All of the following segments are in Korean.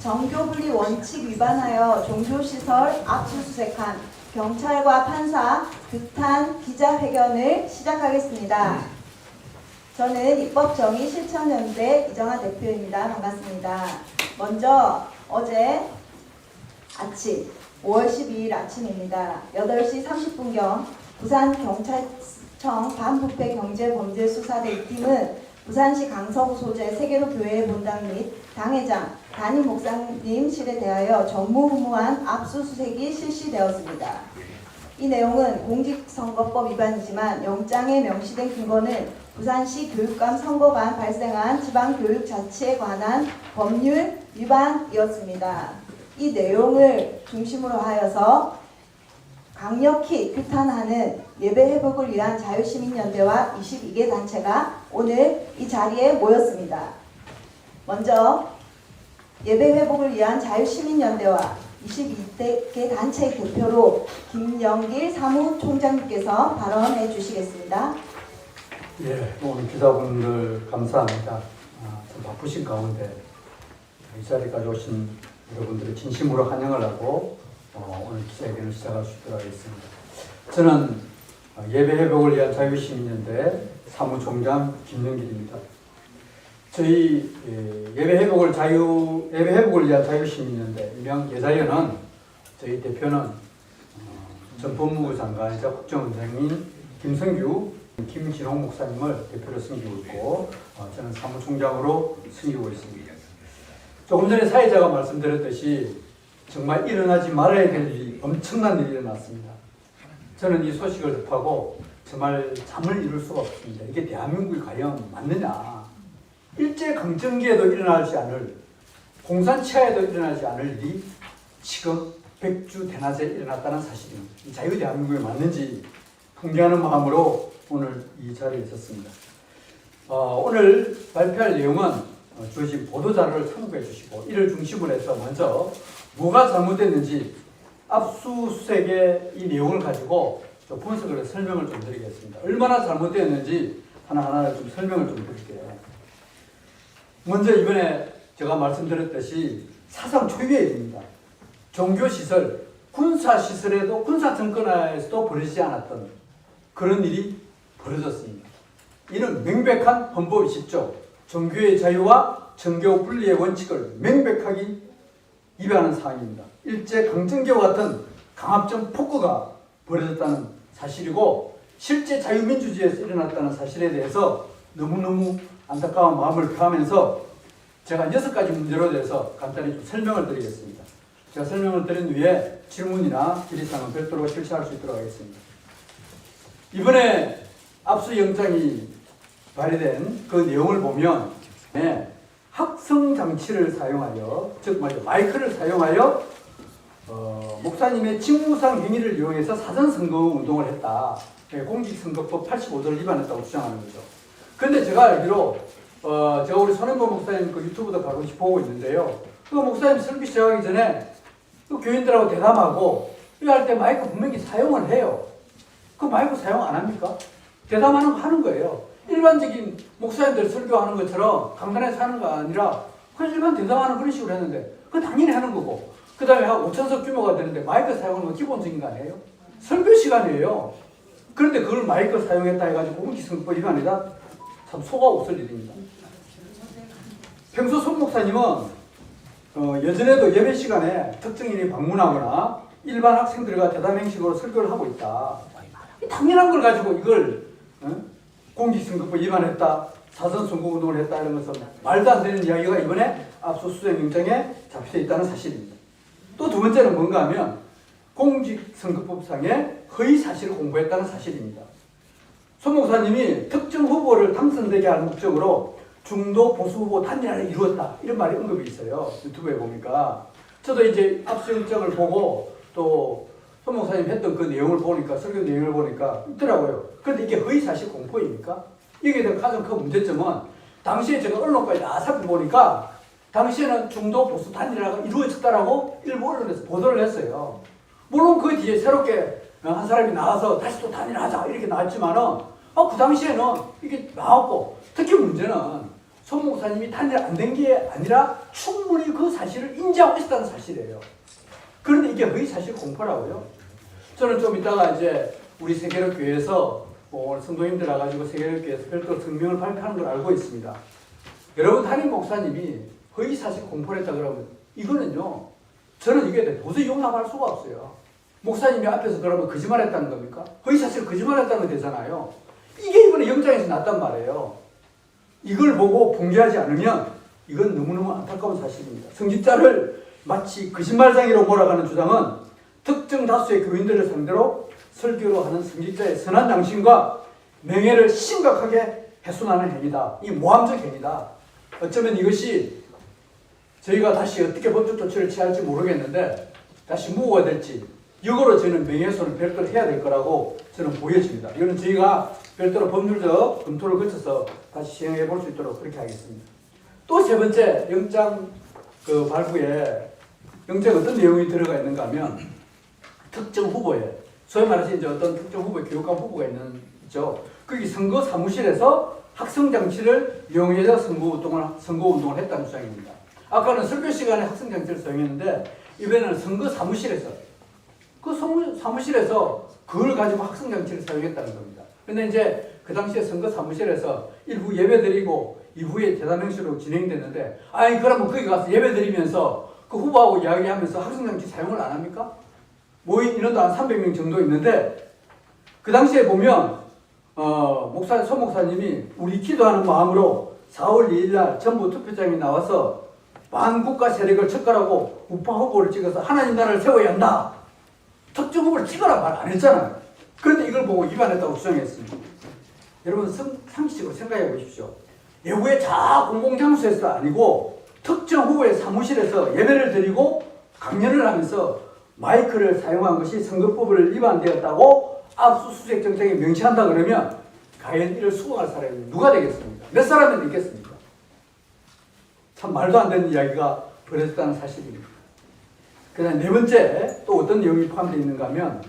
정교분리 원칙 위반하여 종교시설 압수수색한 경찰과 판사 규탄 기자회견을 시작하겠습니다. 저는 입법정의실천연대 이정아 대표입니다. 반갑습니다. 먼저 어제 아침 5월 12일 아침입니다. 8시 30분경 부산경찰청 반부패경제범죄수사대 2팀은 부산시 강서구 소재 세계로 교회 본당 및 당회장, 담임 목사님실에 대하여 전무후무한 압수수색이 실시되었습니다. 이 내용은 공직선거법 위반이지만 영장에 명시된 근거는 부산시 교육감 선거관 발생한 지방교육자치에 관한 법률 위반이었습니다. 이 내용을 중심으로 하여서 강력히 규탄하는 예배회복을 위한 자유시민연대와 22개 단체가 오늘 이 자리에 모였습니다. 먼저 예배회복을 위한 자유시민연대와 22개 단체의 대표로 김영길 사무총장님께서 발언해 주시겠습니다. 예, 오늘 기자분들 감사합니다. 좀 바쁘신 가운데 이 자리까지 오신 여러분들의 진심으로 환영을 하고 오늘 기자회견을 시작할 수 있도록 하겠습니다. 저는 예배회복을 위한 자유시민연대 사무총장 김영길입니다. 저희 예배회복을 위한 자유시민연대 일명 예자연은 저희 대표는 전 법무부 장관이자 국정원장인 김성규, 김진홍 목사님을 대표로 섬기고 있고 저는 사무총장으로 섬기고 있습니다. 조금 전에 사회자가 말씀드렸듯이 정말 일어나지 말아야 될 일이 엄청난 일이 일어났습니다. 저는 이 소식을 접하고 정말 잠을 이룰 수가 없습니다. 이게 대한민국이 과연 맞느냐. 일제강점기에도 일어나지 않을, 공산치하에도 일어나지 않을 일이 지금 백주 대낮에 일어났다는 사실입니다. 이 자유대한민국이 맞는지 긍정하는 마음으로 오늘 이 자리에 있었습니다. 오늘 발표할 내용은 주어진 보도자료를 참고해 주시고 이를 중심으로 해서 먼저 뭐가 잘못됐는지 압수수색의 이 내용을 가지고 좀 분석을 해서 설명을 좀 드리겠습니다. 얼마나 잘못되었는지 하나하나 좀 설명을 좀 드릴게요. 먼저 이번에 제가 말씀드렸듯이 사상 초유의 일입니다. 종교시설, 군사시설에도 군사정권하에서도 벌어지지 않았던 그런 일이 벌어졌습니다. 이는 명백한 헌법 20조 종교의 자유와 정교 분리의 원칙을 명백하게 위반하는 사항입니다. 일제강점기와 같은 강압적 폭거가 벌어졌다는 사실이고 실제 자유민주주의에서 일어났다는 사실에 대해서 너무너무 안타까운 마음을 표하면서 제가 6가지 문제로 대해서 간단히 좀 설명을 드리겠습니다. 제가 설명을 드린 후에 질문이나 질의사항은 별도로 실시할 수 있도록 하겠습니다. 이번에 압수영장이 발의된 그 내용을 보면 합성장치를 사용하여, 즉 마이크를 사용하여 목사님의 직무상 행위를 이용해서 사전선거운동을 했다. 공직선거법 85조를 위반했다고 주장하는 거죠. 그런데 제가 알기로 제가 우리 손현보 목사님 그 유튜브도 가끔씩 보고 있는데요. 그 목사님 설교 시작하기 전에 그 교인들하고 대담하고 이거 할 때 마이크 분명히 사용을 해요. 그 마이크 사용 안 합니까? 대담하는 거 하는 거예요. 일반적인 목사님들 설교하는 것처럼 강단에서 하는 거 아니라 그냥 일반 대담하는 그런 식으로 했는데 그거 당연히 하는 거고 그 다음에 한 5,000석 규모가 되는데 마이크 사용하는 건 기본적인 거 아니에요? 설교 시간이에요. 그런데 그걸 마이크 사용했다 해가지고 공직선거법 위반이다? 참 속아 없을 일입니다. 평소 손 목사님은 예전에도 예배 시간에 특정인이 방문하거나 일반 학생들과 대담 형식으로 설교를 하고 있다. 당연한 걸 가지고 이걸 공직선거법 위반했다, 사전선거운동을 했다 이런 것은 말도 안 되는 이야기가 이번에 압수수색 영장에 잡혀 있다는 사실입니다. 또 두 번째는 뭔가 하면 공직선거법상의 허위 사실을 공부했다는 사실입니다. 손 목사님이 특정 후보를 당선되게 할 목적으로 중도 보수 후보 단일화를 이루었다 이런 말이 언급이 있어요. 유튜브에 보니까 저도 이제 압수영장을 보고 또 손 목사님 했던 그 내용을 보니까 설교 내용을 보니까 있더라고요. 그런데 이게 허위 사실 공포입니까? 여기에 대한 가장 큰 문제점은 당시에 제가 언론까지 다 살펴보니까 당시에는 중도 보수 단일화가 이루어졌다라고 일부 언론에서 보도를 했어요. 물론 그 뒤에 새롭게 한 사람이 나와서 다시 또 단일화하자 이렇게 나왔지만은 그 당시에는 이게 나왔고 특히 문제는 손 목사님이 단일 안 된 게 아니라 충분히 그 사실을 인지하고 있었다는 사실이에요. 그런데 이게 허위 사실 공포라고요. 저는 좀 이따가 이제 우리 세계력교회에서 오늘 성도님들 와가지고 세계력교회에서 별도 성명을 발표하는 걸 알고 있습니다. 여러분 담임 목사님이 허위 사실 공포를 했다 그러면 이거는요, 저는 이게 도저히 용납할 수가 없어요. 목사님이 앞에서 그러면 거짓말했다는 겁니까? 허위 사실 거짓말했다는 거 되잖아요. 이게 이번에 영장에서 났단 말이에요. 이걸 보고 봉기하지 않으면 이건 너무너무 안타까운 사실입니다. 성직자를 마치 거짓말쟁이로 몰아가는 주장은 특정 다수의 교인들을 상대로 설교로 하는 성직자의 선한 양심과 명예를 심각하게 훼손하는 행위다. 이 모함적 행위다. 어쩌면 이것이 저희가 다시 어떻게 법적 조치를 취할지 모르겠는데 다시 무효가 될지 이거로 저는 명예훼손을 별도로 해야 될 거라고 저는 보여집니다. 이거는 저희가 별도로 법률적 검토를 거쳐서 다시 시행해 볼 수 있도록 그렇게 하겠습니다. 또 세 번째 영장 발부에 영장에 어떤 내용이 들어가 있는가 하면 특정 후보에 소위 말해서 이제 어떤 특정 후보에 교육감 후보가 있죠. 거기 선거 사무실에서 학생 장치를 이용해서 선거 운동을 했다는 주장입니다. 아까는 설교 시간에 학생 장치를 사용했는데 이번에는 선거 사무실에서 그 사무실에서 그걸 가지고 학생 장치를 사용했다는 겁니다. 근데 이제 그 당시에 선거 사무실에서 일부 예배 드리고 이후에 대담행시로 진행됐는데 아니 그러면 거기 가서 예배 드리면서 그 후보하고 이야기하면서 학생 장치 사용을 안 합니까? 모인 인원도 한 300명 정도 있는데 그 당시에 보면 서 목사님이 우리 기도하는 마음으로 4월 2일 날 전부 투표장에 나와서 반국가 세력을 척결하고 우파 후보를 찍어서 하나님 나라를 세워야 한다. 특정 후보를 찍어라 말 안 했잖아요. 그런데 이걸 보고 위반했다고 주장했습니다. 여러분 상식적으로 생각해 보십시오. 외부의 공공장소에서 아니고 특정 후보의 사무실에서 예배를 드리고 강연을 하면서 마이크를 사용한 것이 선거법을 위반되었다고 압수수색 정책에 명시한다 그러면 과연 이를 수긍할 사람이 누가 되겠습니까? 몇 사람이 있겠습니까? 참 말도 안 되는 이야기가 벌어졌다는 사실입니다. 그 다음 네 번째 또 어떤 내용이 포함되어 있는가 하면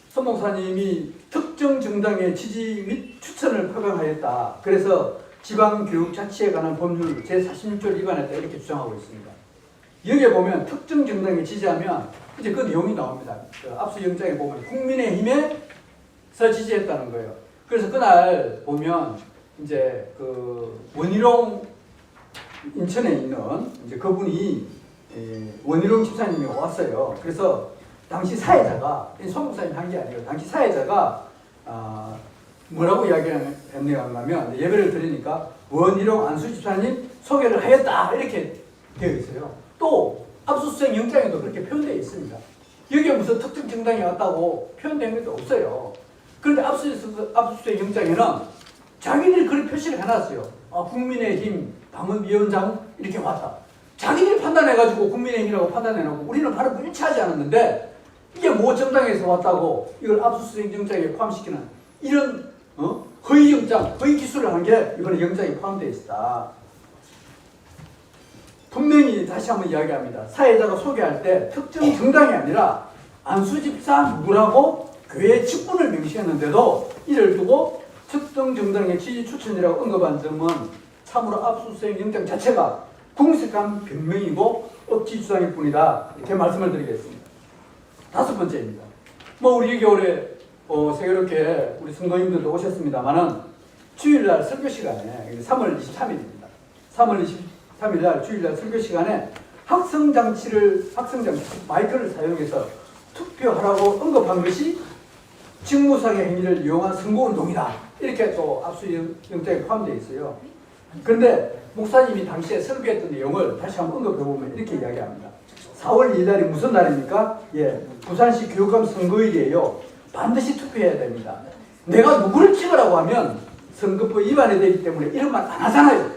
손 목사님이 특정 정당의 지지 및 추천을 표명하였다. 그래서 지방교육자치에 관한 법률 제46조를 위반했다 이렇게 주장하고 있습니다. 여기에 보면 특정 정당에 지지하면 이제 그 내용이 나옵니다. 압수영장에 보면 국민의힘에서 지지했다는 거예요. 그래서 그날 보면 이제 그 원희룡 인천에 있는 이제 그분이 원희룡 집사님이 왔어요. 그래서 당시 사회자가 손 목사님이 한 게 아니에요. 당시 사회자가 뭐라고 이야기했냐 하면 예배를 드리니까 원희룡 안수 집사님 소개를 하였다 이렇게 되어 있어요. 또 압수수색 영장에도 그렇게 표현되어 있습니다. 여기에 무슨 특정 정당이 왔다고 표현된 것도 없어요. 그런데 압수수색 영장에는 자기들이 그런 표시를 해놨어요. 국민의힘 당헌위원장 이렇게 왔다. 자기들이 판단해가지고 국민의힘이라고 판단해놓고 우리는 바로 일치하지 않았는데 이게 뭐 정당에서 왔다고 이걸 압수수색 영장에 포함시키는 이런 허위 영장, 허위 기술을 한 게 이번에 영장에 포함되어 있다. 분명히 다시 한번 이야기합니다. 사회자가 소개할 때 특정 정당이 아니라 안수집사 누구라고 교회 직분을 명시했는데도 이를 두고 특정 정당의 지지 추천이라고 언급한 점은 참으로 압수수색 영장 자체가 궁색한 변명이고 억지 주장일 뿐이다. 이렇게 말씀을 드리겠습니다. 다섯 번째입니다. 우리 겨울에 세계롭게 우리 성도님들도 오셨습니다만은 주일날 설교 시간에 3월 23일입니다. 3월 23일날 주일날 설교 시간에 학생장치 마이크를 사용해서 투표하라고 언급한 것이 직무상의 행위를 이용한 선거운동이다. 이렇게 또 압수영장에 포함되어 있어요. 그런데 목사님이 당시에 설교했던 내용을 다시 한번 언급해보면 이렇게 이야기합니다. 4월 2일날이 무슨 날입니까? 부산시 교육감 선거일이에요. 반드시 투표해야 됩니다. 내가 누구를 찍으라고 하면 선거법 위반이 되기 때문에 이런 말 안 하잖아요.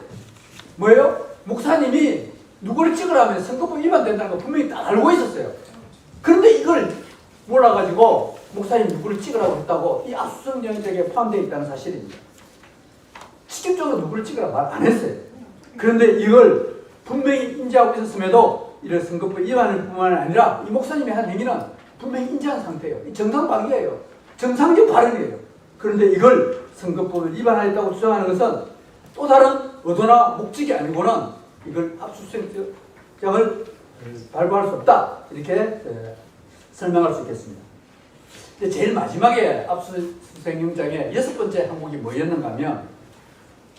뭐예요? 목사님이 누구를 찍으라면 선거법 위반된다는 거 분명히 딱 알고 있었어요. 그런데 이걸 몰라가지고 목사님 누구를 찍으라고 했다고 이 압수수색 영장에 포함되어 있다는 사실입니다. 직접적으로 누구를 찍으라고 말 안 했어요. 그런데 이걸 분명히 인지하고 있었음에도 이런 선거법 위반일 뿐만 아니라 이 목사님의 한 행위는 분명히 인지한 상태예요. 이 정상방위예요. 정상적 발언이에요. 그런데 이걸 선거법을 위반하였다고 주장하는 것은 또 다른 의도나 목적이 아니고는 이걸 압수수색장을 발부할 수 없다. 이렇게 설명할 수 있겠습니다. 근데 제일 마지막에 압수수색영장의 6번째 항목이 뭐였는가 하면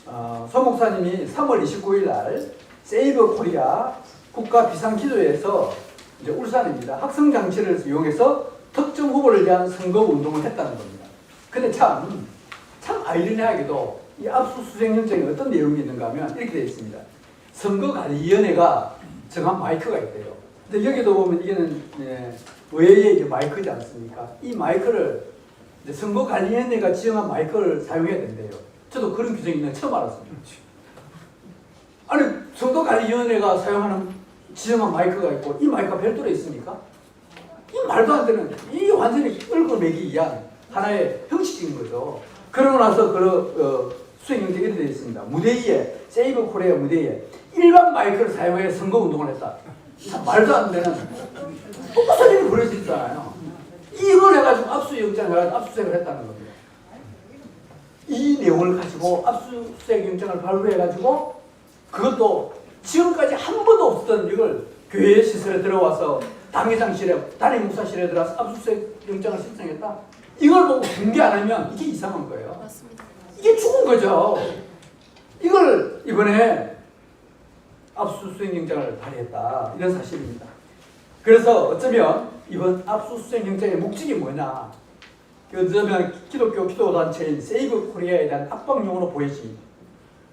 서 목사님이 3월 29일 날 세이브 코리아 국가 비상기도회에서 이제 울산입니다. 학생장치를 이용해서 특정 후보를 위한 선거 운동을 했다는 겁니다. 근데 참 아이러니하게도 이 압수수색영장에 어떤 내용이 있는가 하면 이렇게 되어 있습니다. 선거관리위원회가 정한 마이크가 있대요. 근데 여기도 보면 이게는 의회의 이제 마이크지 않습니까? 이 마이크를 이제 선거관리위원회가 지정한 마이크를 사용해야 된대요. 저도 그런 규정이 있는 거 처음 알았습니다. 아니 선거관리위원회가 사용하는 지정한 마이크가 있고 이 마이크가 별도로 있습니까? 이 말도 안 되는 이 완전히 끌고매기 위한 하나의 형식인 거죠. 그러고 나서 수행영장이 이렇게 되어 있습니다. 무대 위에 세이브 코리아 무대 위에 일반 마이크를 사용해 선거 운동을 했다. 참 말도 안 되는 무슨 일이 벌어지잖아요. 이걸 해가지고 압수영장을 해가지고 압수수색을 했다는 겁니다. 이 내용을 가지고 압수수색영장을 발부해가지고 그것도 지금까지 한 번도 없었던 이걸 교회 시설에 들어와서 당회장실에 담임 목사실에 들어와서 압수수색영장을 신청했다. 이걸 보고 공개 안 하면 이게 이상한 거예요. 맞습니다. 이게 죽은 거죠. 이걸 이번에 압수수색영장을 발의했다. 이런 사실입니다. 그래서 어쩌면 이번 압수수색영장의 목적이 뭐냐. 어쩌면 기독교 기도단체인 세이브 코리아에 대한 압박용으로 보여집니다.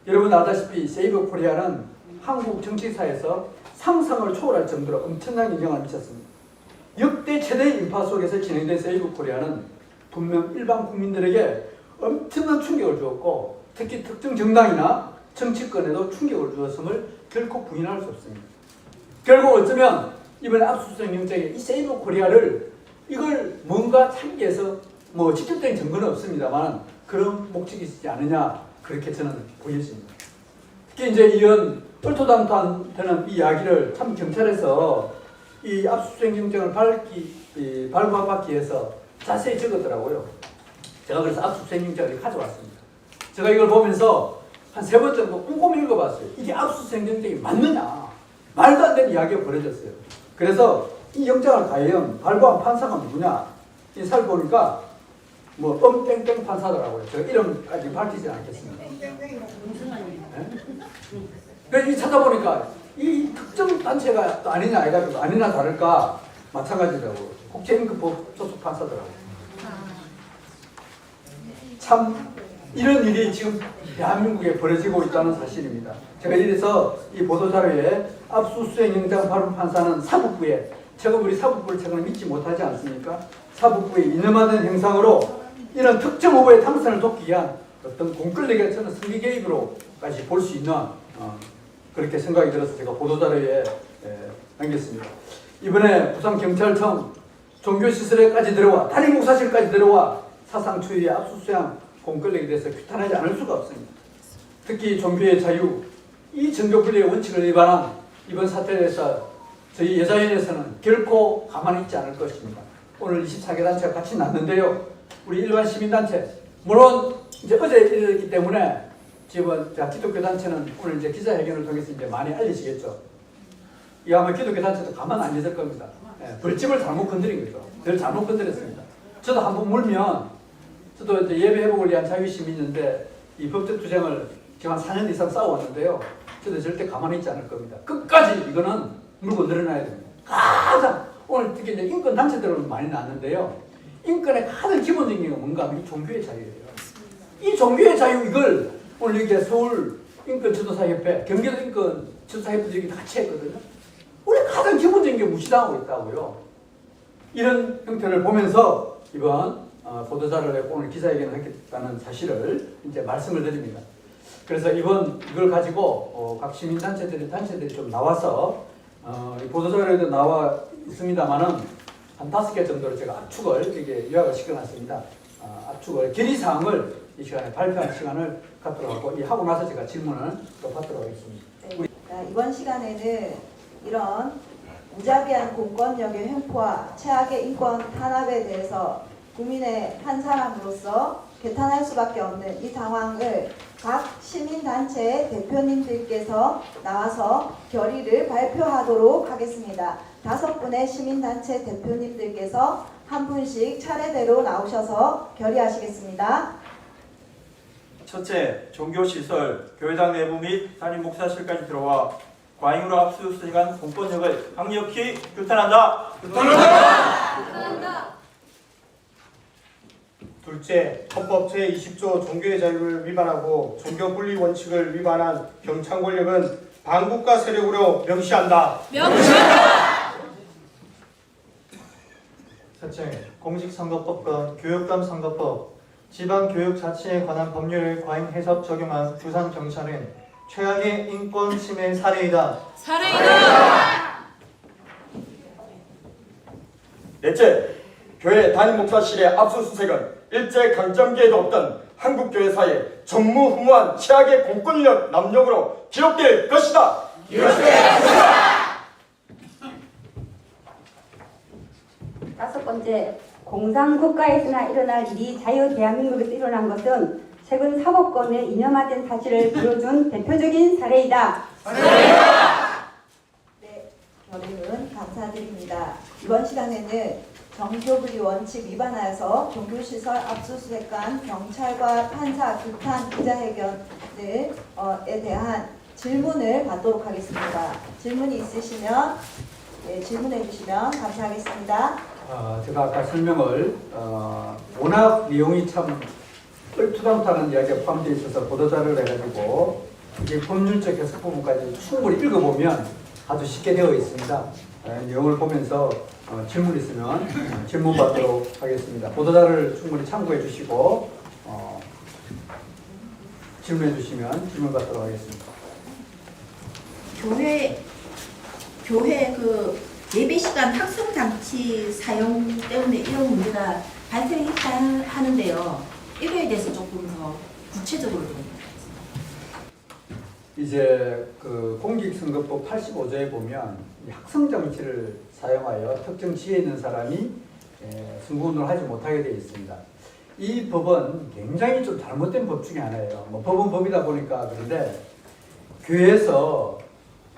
여러분 아다시피 세이브 코리아는 한국 정치사에서 상상을 초월할 정도로 엄청난 영향을 미쳤습니다. 역대 최대 인파 속에서 진행된 세이브 코리아는 분명 일반 국민들에게 엄청난 충격을 주었고 특히 특정 정당이나 정치권에도 충격을 주었음을 결코 부인할 수 없습니다. 결국 어쩌면 이번에 압수수색영장에 이 세이브 코리아를 이걸 뭔가 참기해서 뭐 직접적인 증거는 없습니다만 그런 목적이 있지 않느냐 그렇게 저는 보여집니다. 특히 이제 이런 얼토당토되는 이 이야기를 참 경찰에서 이 압수수색영장을 발부받기 위해서 자세히 적었더라고요. 제가 그래서 압수수색영장을 가져왔습니다. 제가 이걸 보면서 한 3번 정도 꼼꼼히 읽어봤어요. 이게 압수수색영장이 맞느냐? 말도 안 되는 이야기가 벌어졌어요. 그래서 이 영장을 과연 발부한 판사가 누구냐? 이 살펴보니까 뭐 땡땡 판사더라고요. 제가 이름까지 밝히지 않겠습니다. 그래서 이 찾아보니까 이 특정 단체가 또 아니냐 해가지고 아니나 다를까 마찬가지더라고요. 국제임금법 소속 판사더라고요. 참 이런 일이 지금 대한민국에 벌어지고 있다는 사실입니다. 제가 이래서 이 보도자료에 압수수색영장 발부 판사는 사법부에 제가 우리 사법부를 최근에 믿지 못하지 않습니까? 사법부에 이념하는 형상으로 이런 특정 후보의 당선을 돕기 위한 어떤 공권력의 저는 선거 개입으로까지 볼 수 있는 그렇게 생각이 들어서 제가 보도자료에 남겼습니다. 이번에 부산경찰청 종교시설에까지 들어와 담임 목사실까지 들어와 사상 초유의 압수수색 공권력에 대해서 규탄하지 않을 수가 없습니다. 특히 종교의 자유, 이 정교분리의 원칙을 위반한 이번 사태에 대해서 저희 여자연에서는 결코 가만히 있지 않을 것입니다. 오늘 24개 단체가 같이 났는데요. 우리 일반 시민단체, 물론 이제 어제 일어났기 때문에 지금 기독교 단체는 오늘 이제 기자회견을 통해서 이제 많이 알리시겠죠. 이 아마 기독교 단체도 가만 안 있을 겁니다. 벌집을 잘못 건드린 거죠. 늘 잘못 건드렸습니다. 저도 한번 물면 저도 이제 예배 회복을 위한 자유시민인데 이 법적 투쟁을 지금 한 4년 이상 싸워왔는데요. 저도 절대 가만히 있지 않을 겁니다. 끝까지 이거는 물고 늘어나야 됩니다. 가장 오늘 특히 이제 인권 단체들은 많이 났는데요. 인권의 가장 기본적인 게 뭔가 하면 이 종교의 자유예요. 이 종교의 자유 이걸 오늘 이렇게 서울 인권지도사협회, 경기도 인권지도사협회들이 같이 했거든요. 우리 가장 기본적인 게 무시당하고 있다고요. 이런 형태를 보면서 이번 보도자료를 오늘 기자회견을 했다는 사실을 이제 말씀을 드립니다. 그래서 이걸 가지고 각 시민단체들이 좀 나와서 이 보도자료에도 나와 있습니다만은 한 5개 정도로 제가 압축을 이렇게 요약을 시켜놨습니다. 압축을 결의사항을 이 시간에 발표할 시간을 갖도록 하고 하고 나서 제가 질문을 또 받도록 하겠습니다. 네. 이번 시간에는 이런 무자비한 공권력의 횡포와 최악의 인권 탄압에 대해서 국민의 한 사람으로서 개탄할 수밖에 없는 이 상황을 각 시민단체 대표님들께서 나와서 결의를 발표하도록 하겠습니다. 5분의 시민단체 대표님들께서 한 분씩 차례대로 나오셔서 결의하시겠습니다. 첫째, 종교시설, 교회당 내부 및 담임 목사실까지 들어와 과잉으로 압수수색한 공권력을 강력히 규탄한다. 둘째, 헌법 제20조 종교의 자유를 위반하고 종교 분리 원칙을 위반한 경찰 권력은 반국가 세력으로 명시한다. 셋째, 공직선거법과 교육감선거법, 지방교육자치에 관한 법률을 과잉 해석 적용한 부산경찰은 최악의 인권 침해 사례이다. 넷째, 교회 담임 목사실의 압수수색은 일제강점기에도 없던 한국교회사의 전무후무한 최악의 공권력 남용으로 기록될 것이다. 다섯 번째, 공산국가에서나 일어날 일이 자유 대한민국에서 일어난 것은 최근 사법권에 이념화된 사실을 보여준 대표적인 사례이다. 네, 결의는 감사드립니다. 이번 시간에는 정교분리 원칙 위반하여서 종교시설 압수수색관 경찰과 판사 규탄 기자회견에 대한 질문을 받도록 하겠습니다. 질문이 있으시면 질문해 주시면 감사하겠습니다. 제가 아까 설명을 워낙 내용이 참 얼토당토하는 이야기가 포함되어 있어서 보도자료를 해가지고 이게 법률적 해석 부분까지 충분히 읽어보면 아주 쉽게 되어 있습니다. 내용을 보면서 질문 있으면 질문 받도록 하겠습니다. 보도자료를 충분히 참고해 주시고 질문해 주시면 질문 받도록 하겠습니다. 교회 그 예배 시간 학성 장치 사용 때문에 이런 문제가 발생했다 하는데요. 이거에 대해서 조금 더 구체적으로 좀. 이제 그 공직선거법 85조에 보면 학성 장치를 사용하여 특정 지에 있는 사람이 선거운동을 하지 못하게 되어 있습니다. 이 법은 굉장히 좀 잘못된 법 중에 하나예요. 뭐 법은 법이다 보니까 그런데 교회에서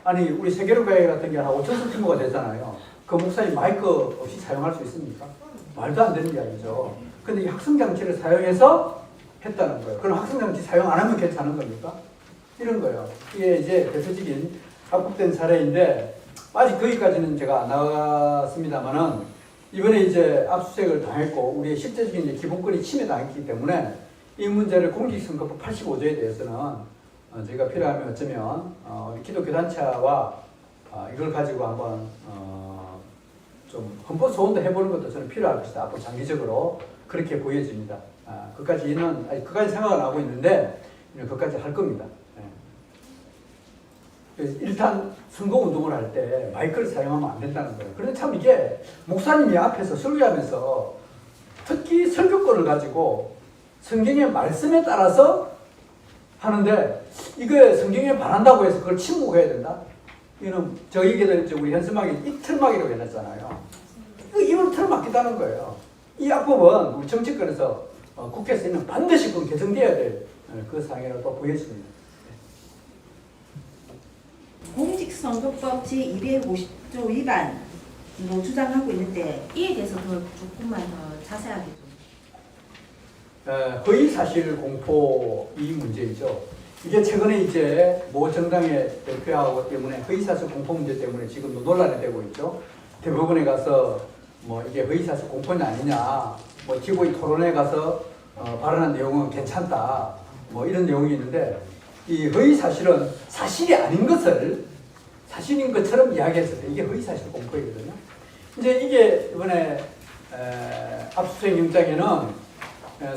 아니 우리 세계로교회 같은 게 한 5,000석 규모가 되잖아요. 그 목사님 마이크 없이 사용할 수 있습니까? 말도 안 되는 이야기죠. 근데 이 학성 장치를 사용해서 했다는 거예요. 그럼 학성 장치 사용 안 하면 괜찮은 겁니까? 이런 거예요. 이게 이제 대표적인 합법된 사례인데 아직 거기까지는 제가 안 나갔습니다만은 이번에 이제 압수수색을 당했고 우리의 실제적인 이제 기본권이 침해당했기 때문에 이 문제를 공직선거법 85조에 대해서는 저희가 필요하면 어쩌면 우리 기독교 단체와 이걸 가지고 한번 좀 헌법 소원도 해보는 것도 저는 필요할 것이다. 앞으로 장기적으로 그렇게 보여집니다. 그까지 생각을 하고 있는데 그까지 할 겁니다. 일단 선거운동을 할 때 마이크를 사용하면 안 된다는 거예요. 그런데 참 이게 목사님이 앞에서 설교하면서 특히 설교권을 가지고 성경의 말씀에 따라서 하는데 이게 성경에 반한다고 해서 그걸 침묵해야 된다? 이거는 저희에게 우리 현수막이 이 틀막이라고 해놨잖아요. 이걸 틀막기다는 거예요. 이 악법은 우리 정치권에서 국회에서는 반드시 그 개정돼야 될 그 사항이라고 보여집니다. 공직선거법 제250조 위반으로 주장하고 있는데 이에 대해서 더 조금만 더 자세하게 좀. 허위사실 공포 이 문제이죠. 이게 최근에 이제 모 정당의 대표하고 때문에 허위사실 공포 문제 때문에 지금도 논란이 되고 있죠. 대법원에 가서 뭐 이게 허위사실 공포냐 아니냐, 뭐 기고의 토론에 가서 발언한 내용은 괜찮다, 뭐 이런 내용이 있는데 이 허위사실은 사실이 아닌 것을 사실인 것처럼 이야기했을 때 이게 허위사실 공포이거든요. 이제 이게 이번에 압수수색 영장에는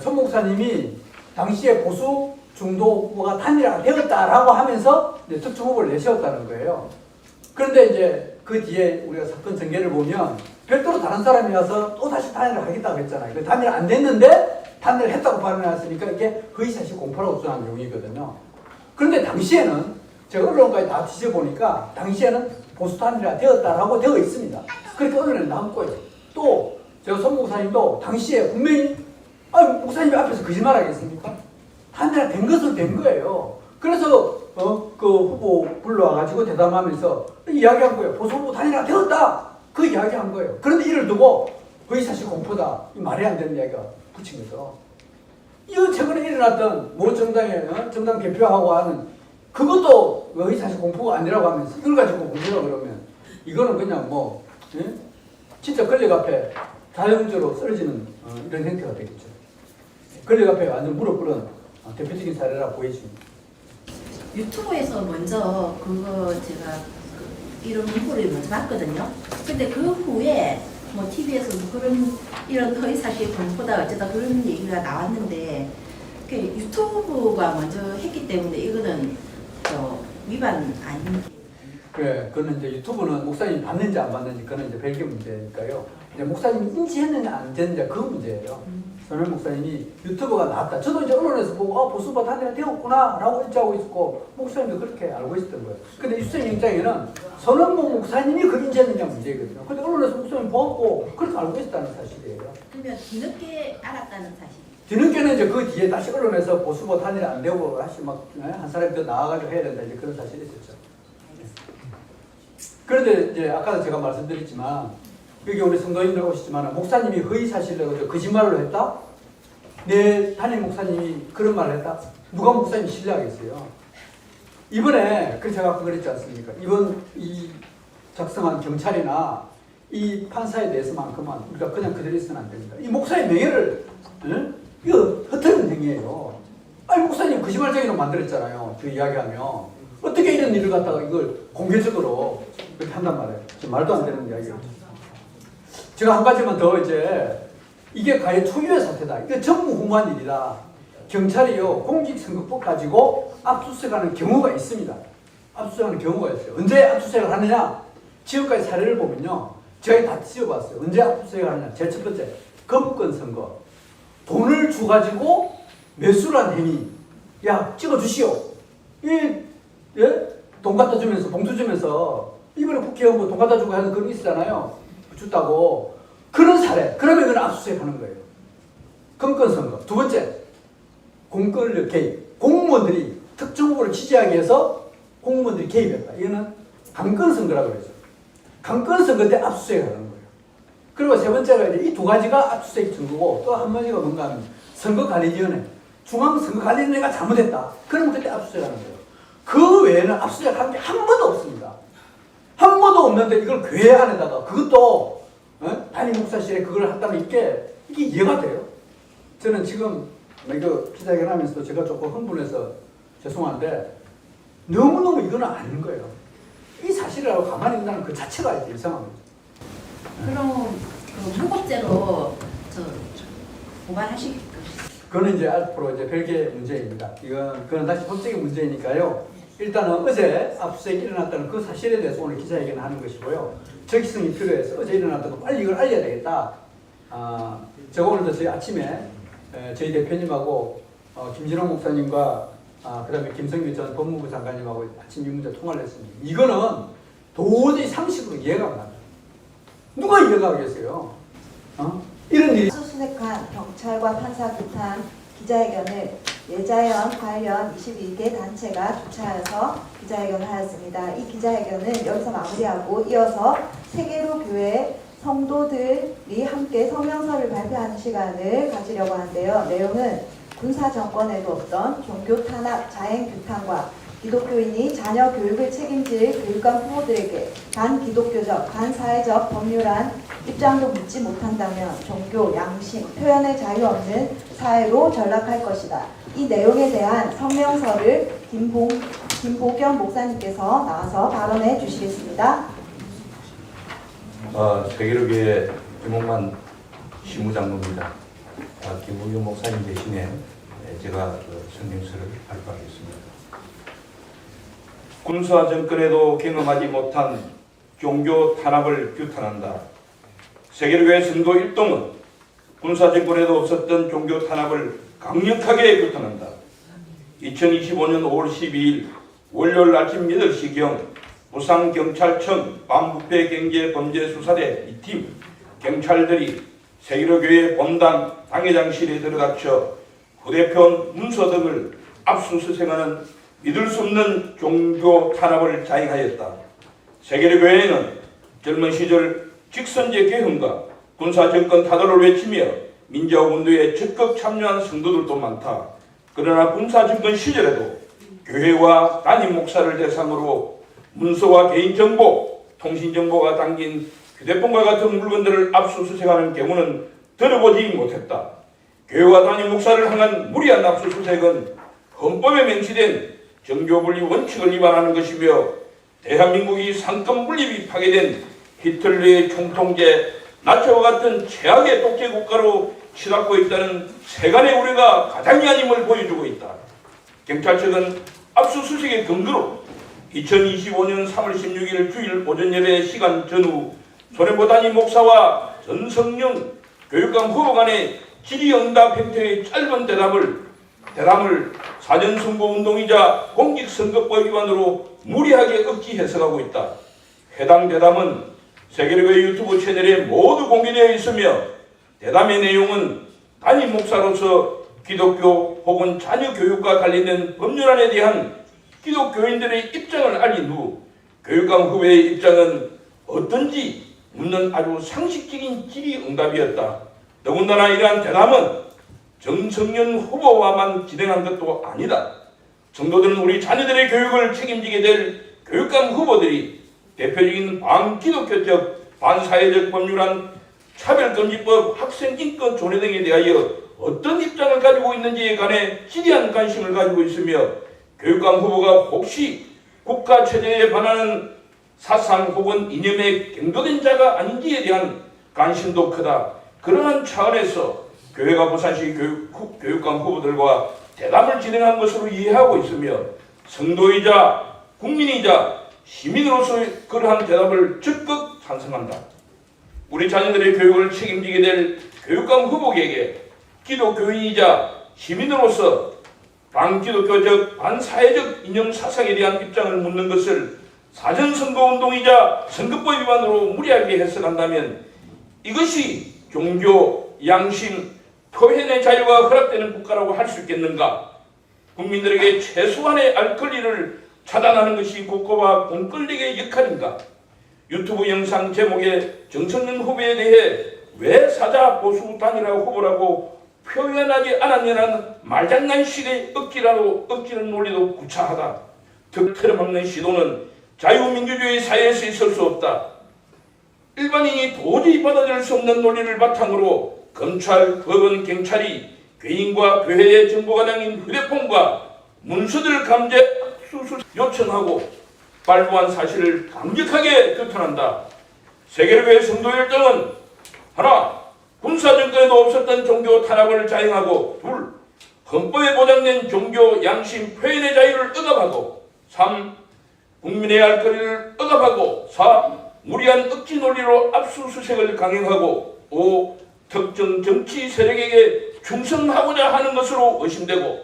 손 목사님이 당시에 보수 중도 후보가 단일화가 되었다라고 하면서 이제 특정 후보를 내세웠다는 거예요. 그런데 이제 그 뒤에 우리가 사건 전개를 보면 별도로 다른 사람이 와서 또 다시 단일화 하겠다고 했잖아요. 그 단일화 안 됐는데 단일화 했다고 발언했으니까 이게 허위사실 공포라고 주장한 내용이거든요. 그런데 당시에는 제가 언론까지 다 뒤져보니까 당시에는 보수 단일화 되었다라고 되어 있습니다. 그렇게 언론에 남고요. 또 제가 손 목사님도 당시에 분명히 아, 목사님이 앞에서 거짓말하겠습니까? 단일화 된 것은 된 거예요. 그래서 그 후보 불러와가지고 대담하면서 이야기한 거예요. 보수 후보 단일화 되었다. 그 이야기한 거예요. 그런데 이를 두고 허위사실 공포다. 이 말이 안 되는 이야기가 붙인 거죠. 이 최근에 일어났던 모 정당의 정당 대표하고 하는 그것도 허위사실 공포가 아니라고 하면서 이걸 가지고 문제라 그러면 이거는 그냥 뭐 진짜 권력 앞에 자연적으로 쓰러지는 이런 형태가 되겠죠. 권력 앞에 완전 무릎 꿇은 대표적인 사례라 보여집니다. 유튜브에서 먼저 그거 제가 이런 문구를 먼저 봤거든요. 근데 그 후에 뭐 TV에서 그런 이런 허위사실 공포다 어쩌다 그런 얘기가 나왔는데 그 유튜브가 먼저 했기 때문에 이거는 위반 아닌. 그래, 그거는 이제 유튜브는 목사님이 받는지 안 받는지 그거는 이제 별개 문제니까요. 이제 목사님이 인지했느냐 안 했느냐 그 문제예요. 손현 목사님이 유튜브가 나왔다. 저도 이제 언론에서 보고 보수파 단일화 되었구나 라고 인지하고 있었고 목사님도 그렇게 알고 있었던 거예요. 근데 유수생 입장에는 손현모 목사님이 그 인지했느냐 문제거든요. 근데 언론에서 목사님 보았고 그렇게 알고 있었다는 사실이에요. 그러면 뒤늦게 알았다는 사실. 뒤늦게는 이제 그 뒤에 다시 언론에서 보수파 단일화 안 되고 다시 막 한 사람이 더 나와가지고 해야 된다 이제 그런 사실이 있었죠. 그런데 이제 아까도 제가 말씀드렸지만 여기 우리 성도님들 오시지만 목사님이 허위 사실을 가지고 거짓말로 했다? 내 담임 목사님이 그런 말을 했다? 누가 목사님 신뢰하겠어요? 이번에 그 제가 아까 그랬지 않습니까? 이번 이 작성한 경찰이나 이 판사에 대해서만큼은 우리가 그냥 그대로 있으면 안 됩니다. 이 목사의 명예를 이거 허트는 행위예요. 아니 목사님 거짓말쟁이로 만들었잖아요. 그 이야기하면 어떻게 이런 일을 갖다가 이걸 공개적으로 그렇게 한단 말이에요. 지금 말도 안 되는 이야기예요. 제가 한 가지만 더 이제 이게 과연 초유의 사태다. 이거 전무후무한 일이다. 경찰이요 공직선거법 가지고 압수수색하는 경우가 있습니다. 압수수색하는 경우가 있어요. 언제 압수수색을 하느냐? 지금까지 사례를 보면요, 제가 다 지어봤어요. 언제 압수수색을 하느냐? 제일 첫 번째 거부권 선거. 돈을 주가지고 매수를 한 행위. 야 찍어주시오. 돈 갖다 주면서 봉투 주면서 이번에 국회의원 뭐 돈 갖다 주고 하는 그런 거 있잖아요. 줬다고. 그런 사례. 그러면 이건 압수수색 하는 거예요. 건건 선거. 두 번째, 공권력 개입. 공무원들이 특정 후보를 지지하기 위해서 공무원들이 개입했다. 이거는 강권 선거라고 그러죠. 강권 선거 때 압수수색 하는 거예요. 그리고 세 번째가 이제 이 두 가지가 압수수색 증거고 또 한 가지가 뭔가 하면 선거관리위원회. 중앙선거관리위원회가 잘못했다. 그러면 그때 압수수색 하는 거예요. 그 외에는 압수수색 하는 게 한 번도 없습니다. 한 번도 없는데 이걸 교회 안에다가 그것도 담임 목사실에 그걸 한다면 이게 이해가 돼요? 저는 지금 이거 기자회견 하면서도 제가 조금 흥분해서 죄송한데 너무너무 이거는 아닌 거예요. 이 사실이라고 가만히 있다는 그 자체가 이제 이상한 거죠. 그럼 그 무고죄로 고발하실 것이죠. 그거는 이제 앞으로 이제 별개의 문제입니다. 그건 다시 법적인 문제니까요. 일단은 어제 압수수색이 일어났다는 그 사실에 대해서 오늘 기자회견을 하는 것이고요. 적기성이 필요해서 어제 일어났던 거 빨리 이걸 알려야 되겠다. 제가 오늘도 저희 아침에 저희 대표님하고 김진홍 목사님과 그다음에 김성규 전 법무부 장관님하고 아침 이 문제 통화를 했습니다. 이거는 도저히 상식으로 이해가 안 갑니다. 누가 이해가 하겠어요? 이런 일이. 압수수색한 경찰과 판사 규탄 기자회견을 예자연 관련 22개 단체가 주최하여서 기자회견을 하였습니다. 이 기자회견은 여기서 마무리하고 이어서 세계로 교회 성도들이 함께 성명서를 발표하는 시간을 가지려고 하는데요. 내용은 군사 정권에도 없던 종교 탄압, 자행 규탄과 기독교인이 자녀 교육을 책임질 교육감 후보들에게 반기독교적, 반사회적 법률안 입장도 묻지 못한다면 종교, 양심, 표현의 자유 없는 사회로 전락할 것이다. 이 내용에 대한 성명서를 김보겸 목사님께서 나와서 발언해 주시겠습니다. 세계로교회 김홍만 시무장로입니다. 김보겸 목사님 대신에 제가 성명서를 발표하겠습니다. 군사 정권에도 경험하지 못한 종교 탄압을 규탄한다. 세계로교회 선도 일동은 군사 정권에도 없었던 종교 탄압을 강력하게 규탄한다. 2025년 5월 12일 월요일 아침 8시경 부산경찰청 반부패경제범죄수사대 2팀 경찰들이 세계로 교회 본당 당회장실에 들어닥쳐 후대편 문서 등을 압수수색하는 믿을 수 없는 종교 탄압을 자행하였다. 세계로 교회는 젊은 시절 직선제 개헌과 군사정권 타도를 외치며 민주화운동에 적극 참여한 성도들도 많다. 그러나 군사정권 시절에도 교회와 담임 목사를 대상으로 문서와 개인정보, 통신정보가 담긴 휴대폰과 같은 물건들을 압수수색하는 경우는 들어보지 못했다. 교회와 담임 목사를 향한 무리한 압수수색은 헌법에 명시된 정교분리 원칙을 위반하는 것이며 대한민국이 상권 분립이 파괴된 히틀러의 총통제, 나치와 같은 최악의 독재 국가로 치닫고 있다는 세간의 우려가 가장이 아님을 보여주고 있다. 경찰 측은 압수수색의 근거로 2025년 3월 16일 주일 오전 예배 시간 전후 손해보 담임 목사와 전성령 교육감 후보 간의 질의응답 형태의 짧은 대담을 사전선거운동이자 공직선거법 위반으로 무리하게 억지 해석하고 있다. 해당 대담은 세계로의 유튜브 채널에 모두 공개되어 있으며 대담의 내용은 담임 목사로서 기독교 혹은 자녀 교육과 관련된 법률안에 대한 기독교인들의 입장을 알린 후 교육감 후보의 입장은 어떤지 묻는 아주 상식적인 질의응답이었다. 더군다나 이러한 대담은 정성년 후보와만 진행한 것도 아니다. 성도들은 우리 자녀들의 교육을 책임지게 될 교육감 후보들이 대표적인 반기독교적, 반사회적 법률안, 차별금지법, 학생인권 존애 등에 대하여 어떤 입장을 가지고 있는지에 관해 지대한 관심을 가지고 있으며 교육감 후보가 혹시 국가체제에 반하는 사상 혹은 이념에 경도된 자가 아닌지에 대한 관심도 크다. 그러한 차원에서 교회가 부산시 교육감 후보들과 대담을 진행한 것으로 이해하고 있으며 성도이자 국민이자 시민으로서 그러한 대답을 적극 찬성한다. 우리 자녀들의 교육을 책임지게 될 교육감 후보에게 기독교인이자 시민으로서 반기독교적, 반사회적 이념 사상에 대한 입장을 묻는 것을 사전선거운동이자 선거법 위반으로 무리하게 해석한다면 이것이 종교, 양심, 표현의 자유가 허락되는 국가라고 할 수 있겠는가? 국민들에게 최소한의 알 권리를 차단하는 것이 국가와 공권력의 역할인가? 유튜브 영상 제목에 정청년 후보에 대해 왜 사자 보수 단일화 후보라고 표현하지 않았냐는 말장난식의 억지라는 논리도 구차하다. 틀어막는 시도는 자유민주주의 사회에서 있을 수 없다. 일반인이 도저히 받아들일 수 없는 논리를 바탕으로 검찰, 법원, 경찰이 개인과 교회의 정보가 담긴 휴대폰과 문서들 감제 수술 요청하고 발부한 사실을 강력하게 규탄한다. 세계로의 성도 열정은 하나, 군사정권에도 없었던 종교 탄압을 자행하고 둘, 헌법에 보장된 종교, 양심, 표현의 자유를 억압하고 3. 국민의 알 권리를 억압하고 4. 무리한 억지 논리로 압수수색을 강행하고 5. 특정 정치 세력에게 충성하고자 하는 것으로 의심되고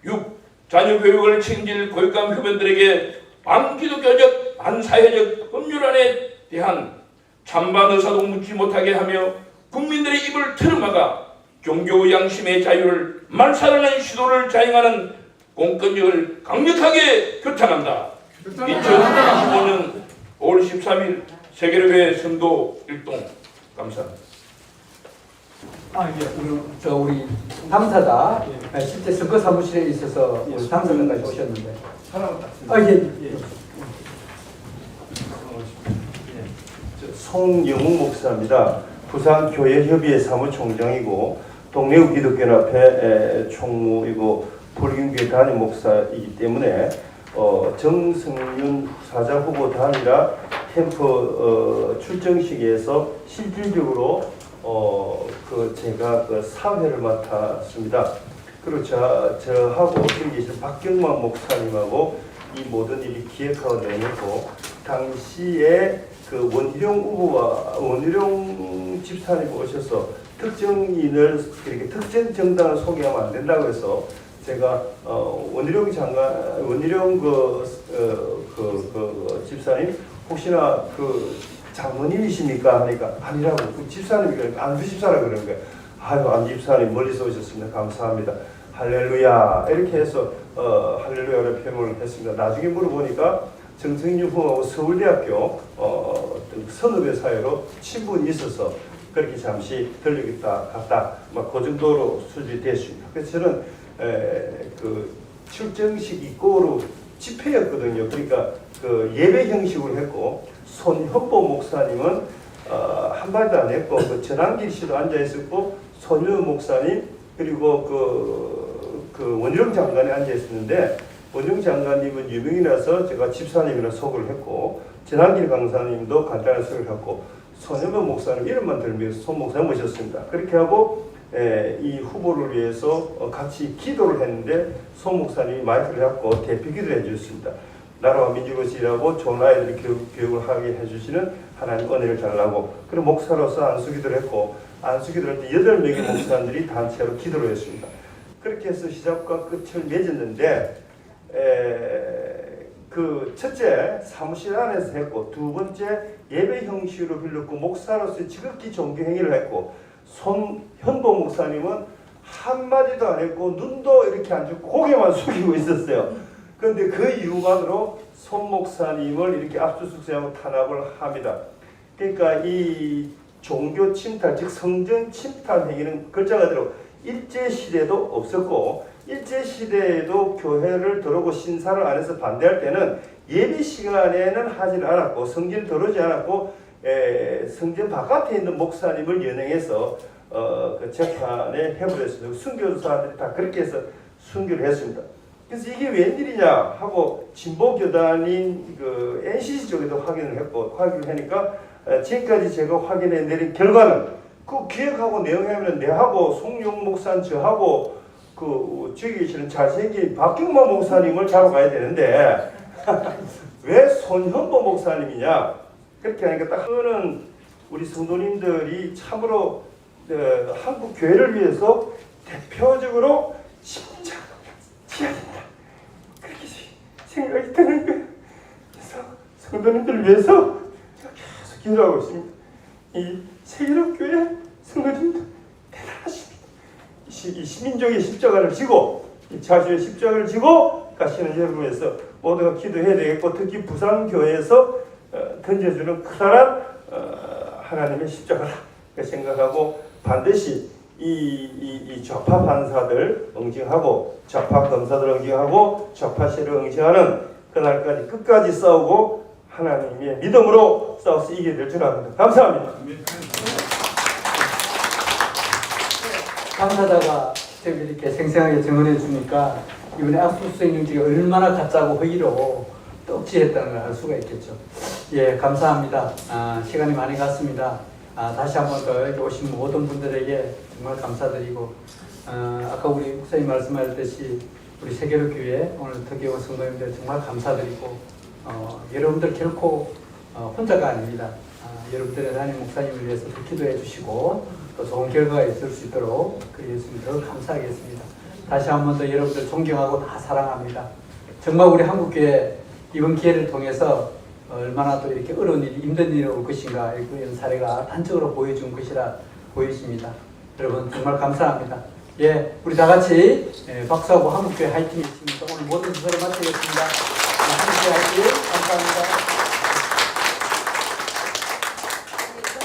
6. 자녀 교육을 책임질 교육감 후배들에게 반기독교적, 반사회적 법률안에 대한 찬반 의사도 묻지 못하게 하며 국민들의 입을 틀어막아 종교 양심의 자유를 말살하는 시도를 자행하는 공권력을 강력하게 규탄한다. 2025년 5월 13일 세계로교회 성도 일동. 감사합니다. 우리 당사자 실제 선거 사무실에 있어서 우리 당사자까지 오셨는데. 송영웅 목사입니다. 부산교회협의회 사무총장이고 동래우 기독교연합회 총무이고 불균교회 담임 목사이기 때문에 정성윤 사자 후보 단일화 캠프 출정식에서 실질적으로 제가 사회를 맡았습니다. 그리고 저하고 여기 계신 박경만 목사님하고 이 모든 일이 기획하고 내놓고 당시에 그 원희룡 후보와 원희룡 집사님 오셔서 특정인을 이렇게 특정 정당을 소개하면 안 된다고 해서 제가 원희룡 장관, 원희룡 집사님 혹시나 그 장모님이십니까? 하니까 아니라고. 그 집사님이 안수 집사라 그러는 거예요. 아유, 안 집사님 멀리서 오셨습니다. 감사합니다. 할렐루야. 이렇게 해서 할렐루야를 표현을 했습니다. 나중에 물어보니까 정승윤 후하고 서울대학교 어떤 선후배 사이로 친분이 있어서 그렇게 잠시 들리겠다 갔다 막 그 정도로 수준이 됐습니다. 그래서 저는 그 출정식 입고로 집회였거든요. 그러니까 그 예배 형식으로 했고 손현보 목사님은 한마디도 안 했고 그 전한길 씨도 앉아 있었고 손유 목사님 그리고 그 원희룡 장관이 앉아 있었는데 원희룡 장관님은 유명이라서 제가 집사님이라 소개를 했고 전한길 강사님도 간단한 소개를 했고 손현보 목사님 이름만 들면서 손 목사님 모셨습니다. 그렇게 하고 이 후보를 위해서 같이 기도를 했는데 손 목사님이 마이크를 잡고 대표 기도를 해주셨습니다. 나라와 민족을 지으라고 좋은 아이들이 교육을 하게 해주시는 하나님 은혜를 달라고 그리고 목사로서 안수기도를 했고 안수기도를 할 때 8명의 목사님들이 단체로 기도를 했습니다. 그렇게 해서 시작과 끝을 맺었는데 그 첫째 사무실 안에서 했고 두 번째 예배 형식으로 빌렸고 목사로서 지극히 종교 행위를 했고 손현보 목사님은 한마디도 안 했고 눈도 이렇게 안 주고 고개만 숙이고 있었어요. 그런데 그 이유만으로 손 목사님을 이렇게 압수수색하고 탄압을 합니다. 그러니까 이 종교 침탈 즉 성전 침탈 행위는 글자 그대로 일제시대도 없었고 일제시대에도 교회를 들어오고 신사를 안 해서 반대할 때는 예배 시간에는 하지를 않았고 성전을 들어오지 않았고 성전 바깥에 있는 목사님을 연행해서 그 재판에 해버렸습니다. 순교사들이 다 그렇게 해서 순교를 했습니다. 그래서 이게 웬일이냐 하고 진보교단인 그 NCC 쪽에도 확인을 하니까 지금까지 제가 확인해 내린 결과는 그 기획하고 내용하면 내하고 송용 목사님 저하고 그 저기 계시는 잘생긴 박경만 목사님을 잡아가야 되는데 왜 손현보 목사님이냐 그렇게 하니까 딱 그거는 우리 성도님들이 참으로 한국 교회를 위해서 대표적으로 십자가 지어야 된다 그렇게 생각이 드는 거예요. 그래서 성도님들을 위해서 계속 기도하고 있습니다. 이 세계로교회 성도님들 대단하십니다. 이 시민족의 십자가를 지고 이 자주의 십자가를 지고 가시는 여러분을 위해서 모두가 기도해야 되겠고 특히 부산교회에서 던져주는 커다란 하나님의 십자가라 생각하고 반드시 이 좌파 판사들 응징하고 좌파 검사들 응징하고 좌파 세력 응징하는 그날까지 끝까지 싸우고 하나님의 믿음으로 싸워서 이기게 될 줄 압니다. 감사합니다. 당사자가 직접 이렇게 생생하게 증언해 주니까 이번에 압수수색 용지가 얼마나 가짜고 허위로 떡지했다는 걸 알 수가 있겠죠. 예, 감사합니다. 시간이 많이 갔습니다. 다시 한 번 더 여기 오신 모든 분들에게 정말 감사드리고 아까 우리 목사님 말씀하셨듯이 우리 세계로교회 오늘 특히 온 성도님들 정말 감사드리고 여러분들 결코 혼자가 아닙니다. 여러분들의 담임 목사님을 위해서 더 기도해 주시고 또 좋은 결과가 있을 수 있도록 그리했으면 더 감사하겠습니다. 다시 한 번 더 여러분들 존경하고 다 사랑합니다. 정말 우리 한국교회 이번 기회를 통해서 얼마나 또 이렇게 어려운 일이 힘든 일이 올 것인가 이런 사례가 단적으로 보여준 것이라 보여집니다. 여러분 정말 감사합니다. 예, 우리 다 같이 박수하고 한국교회 화이팅 있습니다. 오늘 모든 수사를 마치겠습니다. 한국교회 화이팅 감사합니다.